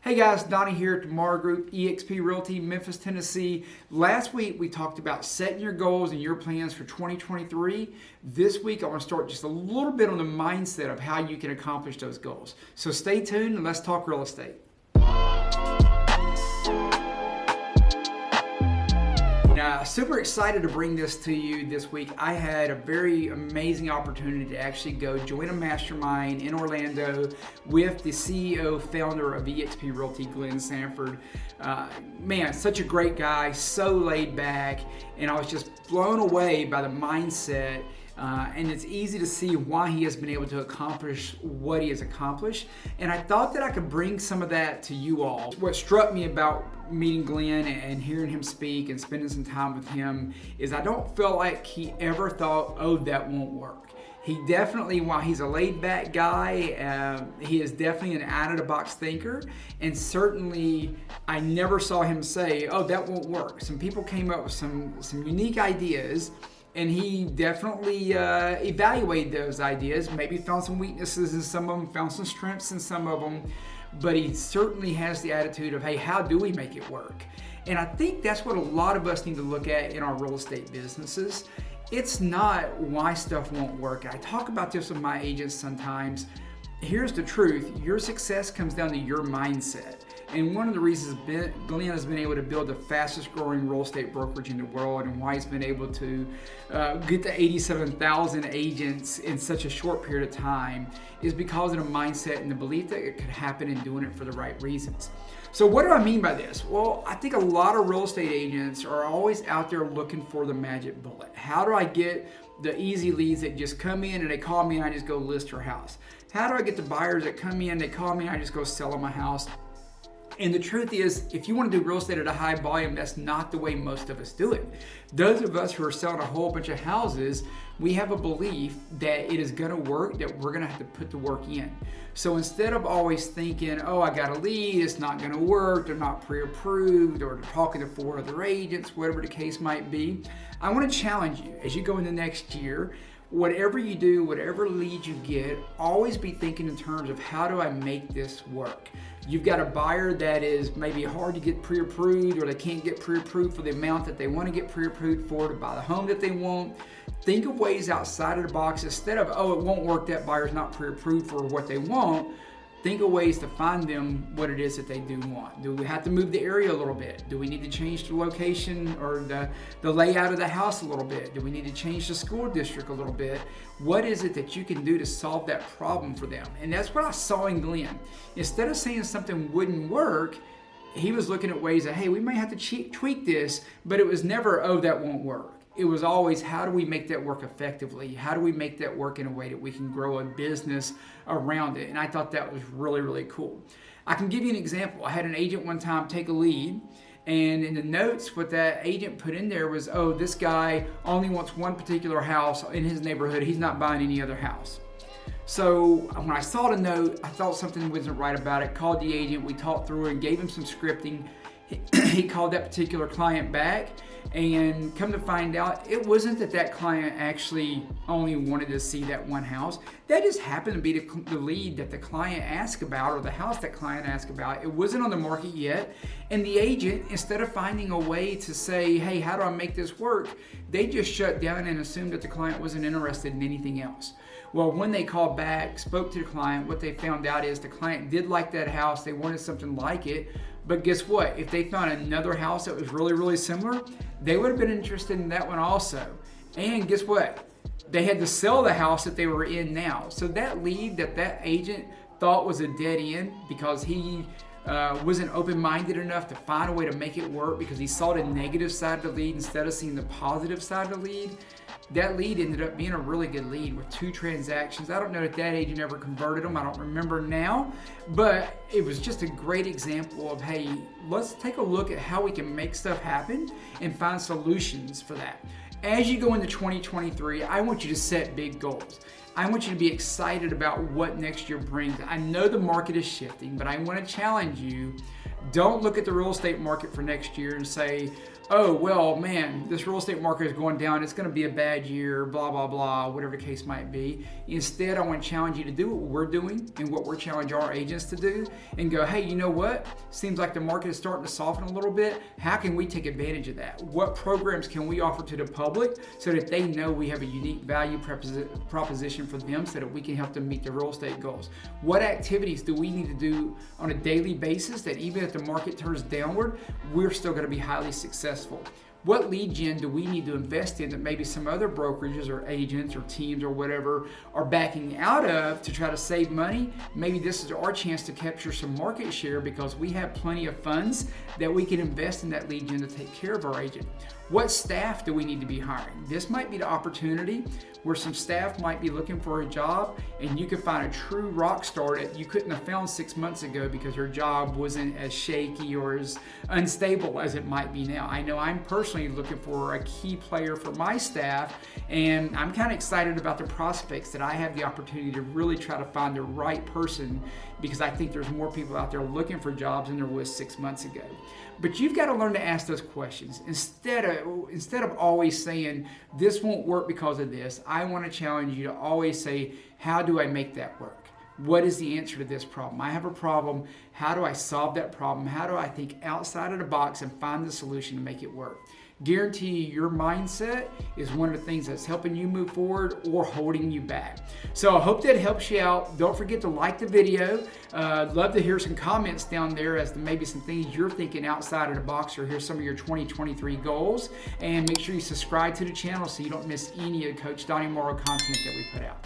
Hey guys, Donnie here at the Morrow Group, eXp Realty, Memphis, Tennessee. Last week we talked about setting your goals and your plans for 2023. This week I want to start just a little bit on the mindset of how you can accomplish those goals. So stay tuned and let's talk real estate. Now, super excited to bring this to you this week. I had a very amazing opportunity to actually go join a mastermind in Orlando with the CEO, founder of eXp Realty, Glenn Sanford. Man, such a great guy, so laid back, and I was just blown away by the mindset. And it's easy to see why he has been able to accomplish what he has accomplished. And I thought that I could bring some of that to you all. What struck me about meeting Glenn and hearing him speak and spending some time with him is I don't feel like he ever thought, oh, that won't work. He definitely, while he's a laid-back guy, he is definitely an out-of-the-box thinker, and certainly I never saw him say, oh, that won't work. Some people came up with some unique ideas, and he definitely evaluated those ideas, maybe found some weaknesses in some of them, found some strengths in some of them, but he certainly has the attitude of, hey, how do we make it work? And I think that's what a lot of us need to look at in our real estate businesses. It's not why stuff won't work. I talk about this with my agents sometimes. Here's the truth. Your success comes down to your mindset. And one of the reasons Glenn has been able to build the fastest growing real estate brokerage in the world, and why he's been able to get to 87,000 agents in such a short period of time, is because of the mindset and the belief that it could happen and doing it for the right reasons. So what do I mean by this? Well, I think a lot of real estate agents are always out there looking for the magic bullet. How do I get the easy leads that just come in and they call me and I just go list her house? How do I get the buyers that come in, they call me and I just go sell them a house? And the truth is, if you want to do real estate at a high volume, that's not the way most of us do it. Those of us who are selling a whole bunch of houses, we have a belief that it is going to work, that we're going to have to put the work in. So instead of always thinking, oh, I got a lead, it's not going to work, they're not pre-approved, or they're talking to 4 other agents, whatever the case might be, I want to challenge you as you go into next year. Whatever you do, whatever lead you get, always be thinking in terms of how do I make this work? You've got a buyer that is maybe hard to get pre-approved, or they can't get pre-approved for the amount that they want to get pre-approved for to buy the home that they want. Think of ways outside of the box. Instead of, oh, it won't work, that buyer's not pre-approved for what they want, think of ways to find them what it is that they do want. Do we have to move the area a little bit? Do we need to change the location or the layout of the house a little bit? Do we need to change the school district a little bit? What is it that you can do to solve that problem for them? And that's what I saw in Glenn. Instead of saying something wouldn't work, he was looking at ways that, hey, we may have to tweak this, but it was never, oh, that won't work. It was always, how do we make that work effectively? How do we make that work in a way that we can grow a business around it? And I thought that was really, really cool. I can give you an example. I had an agent one time take a lead, and in the notes, what that agent put in there was, oh, this guy only wants one particular house in his neighborhood. He's not buying any other house. So when I saw the note, I thought something wasn't right about it. Called the agent, we talked through it and gave him some scripting. He called that particular client back, and come to find out, it wasn't that client actually only wanted to see that one house. That just happened to be the lead that the client asked about, or the house that client asked about. It wasn't on the market yet, and the agent, instead of finding a way to say, hey, how do I make this work, they just shut down and assumed that the client wasn't interested in anything else. Well, when they called back, spoke to the client, what they found out is the client did like that house, they wanted something like it, but guess what? If they found another house that was really, really similar, they would have been interested in that one also. And guess what? They had to sell the house that they were in now. So that lead that agent thought was a dead end because he wasn't open-minded enough to find a way to make it work, because he saw the negative side of the lead instead of seeing the positive side of the lead. That lead ended up being a really good lead with 2 transactions. I don't know that agent ever converted them. I don't remember now, but it was just a great example of, hey, let's take a look at how we can make stuff happen and find solutions for that. As you go into 2023, I want you to set big goals. I want you to be excited about what next year brings. I know the market is shifting, but I want to challenge you. Don't look at the real estate market for next year and say, oh, well, man, this real estate market is going down. It's going to be a bad year, blah, blah, blah, whatever the case might be. Instead, I want to challenge you to do what we're doing and what we're challenging our agents to do and go, hey, you know what? Seems like the market is starting to soften a little bit. How can we take advantage of that? What programs can we offer to the public so that they know we have a unique value proposition for them so that we can help them meet their real estate goals? What activities do we need to do on a daily basis that even if the market turns downward, we're still going to be highly successful? What lead gen do we need to invest in that maybe some other brokerages or agents or teams or whatever are backing out of to try to save money? Maybe this is our chance to capture some market share because we have plenty of funds that we can invest in that lead gen to take care of our agent. What staff do we need to be hiring? This might be the opportunity where some staff might be looking for a job and you could find a true rock star that you couldn't have found 6 months ago because her job wasn't as shaky or as unstable as it might be now. I know I'm personally looking for a key player for my staff, and I'm kind of excited about the prospects that I have the opportunity to really try to find the right person because I think there's more people out there looking for jobs than there was 6 months ago. But you've got to learn to ask those questions. Instead of always saying, this won't work because of this, I want to challenge you to always say, how do I make that work? What is the answer to this problem? I have a problem. How do I solve that problem? How do I think outside of the box and find the solution to make it work? Guarantee you your mindset is one of the things that's helping you move forward or holding you back. So I hope that helps you out. Don't forget to like the video. Love to hear some comments down there as to maybe some things you're thinking outside of the box or here's some of your 2023 goals. And make sure you subscribe to the channel so you don't miss any of Coach Donnie Morrow content that we put out.